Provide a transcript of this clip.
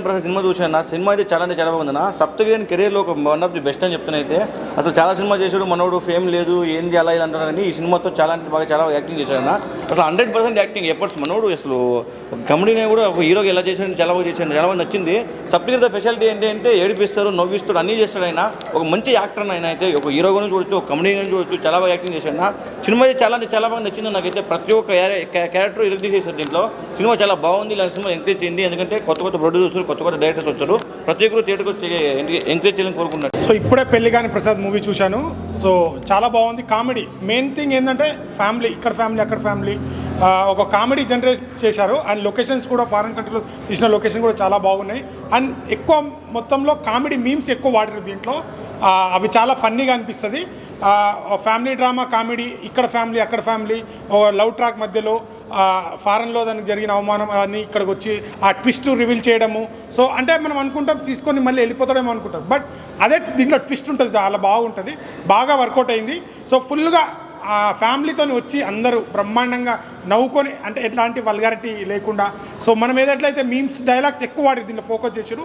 Prasad cinema చూసాను. Cinema అయితే చాలా అంటే చాలా బాగుంది. సప్తగిరి కెరీర్లో ఒక వన్ ఆఫ్ ది బెస్ట్ అని చెప్తాను. అయితే అసలు చాలా సినిమా చేశాడు, మనోడు ఫేమ్ లేదు ఏంది అలా ఇలా అంటున్నాడు. కానీ ఈ సినిమాతో చాలా అంటే బాగా చాలా యాక్టింగ్ చేశాడు. అసలు 100% యాక్టింగ్ ఎఫర్ట్స్ మనోడు. అసలు కమెడీని కూడా ఒక హీరోకి ఎలా చేశాడు, చాలా బాగా చేశాడు, చాలా బాగా నచ్చింది. సప్తగిరి స్పెషాలిటీ ఏంటంటే ఏడిపిస్తారు, నవ్విస్తాడు, అన్నీ చేస్తాడు. ఆయన ఒక మంచి యాక్టర్. ఆయన అయితే ఒక హీరో గురించి చూడొచ్చు, ఒక కమెడీ గురించి చూడొచ్చు, చాలా బాగా యాక్టింగ్ చేశాడు. సినిమా అయితే చాలా అంటే చాలా బాగా నచ్చింది నాకైతే. ప్రతి ఒక్క క్యారెక్టర్ ఇరగ తీసేస్తారు దీంట్లో. సినిమా చాలా బాగుంది. ఇలాంటి సినిమా ఎంకరేజ్ చేయండి, ఎందుకంటే కొత్త కొత్త ప్రొడ్యూసర్స్, కొత్త డైరెక్టర్స్ వచ్చారు. ప్రతి ఒక్కరు థియేటర్కి వచ్చి ఎంకరేజ్ చేయాలని కోరుకుంటున్నారు. సో ఇప్పుడే పెళ్లి కాని ప్రసాద్ మూవీ చూశాను. సో చాలా బాగుంది. కామెడీ మెయిన్ థింగ్ ఏంటంటే ఫ్యామిలీ, ఇక్కడ ఫ్యామిలీ అక్కడ ఫ్యామిలీ, ఒక కామెడీ జనరేట్ చేశారు. అండ్ లొకేషన్స్ కూడా ఫారెన్ కంట్రీలో తీసిన లొకేషన్ కూడా చాలా బాగున్నాయి. అండ్ ఎక్కువ మొత్తంలో కామెడీ మీమ్స్ ఎక్కువ వాడారు దీంట్లో. అవి చాలా ఫన్నీగా అనిపిస్తుంది. ఫ్యామిలీ డ్రామా కామెడీ, ఇక్కడ ఫ్యామిలీ అక్కడ ఫ్యామిలీ, లవ్ ట్రాక్ మధ్యలో ఫారెన్లో దానికి జరిగిన అవమానం అని ఇక్కడికి వచ్చి ఆ ట్విస్ట్ రివీల్ చేయడము. సో అంటే మనం అనుకుంటాం తీసుకొని మళ్ళీ వెళ్ళిపోతాడేమో అనుకుంటాం, బట్ అదే దీంట్లో ట్విస్ట్ ఉంటుంది, చాలా బాగుంటుంది, బాగా వర్కౌట్ అయింది. సో ఫుల్గా ఫ్యామిలీతో వచ్చి అందరూ బ్రహ్మాండంగా నవ్వుకొని, అంటే ఎట్లాంటి వల్గారిటీ లేకుండా. సో మనం ఏదట్లయితే మీమ్స్ డైలాగ్స్ ఎక్కువ వాడి దీంట్లో ఫోకస్ చేసారు.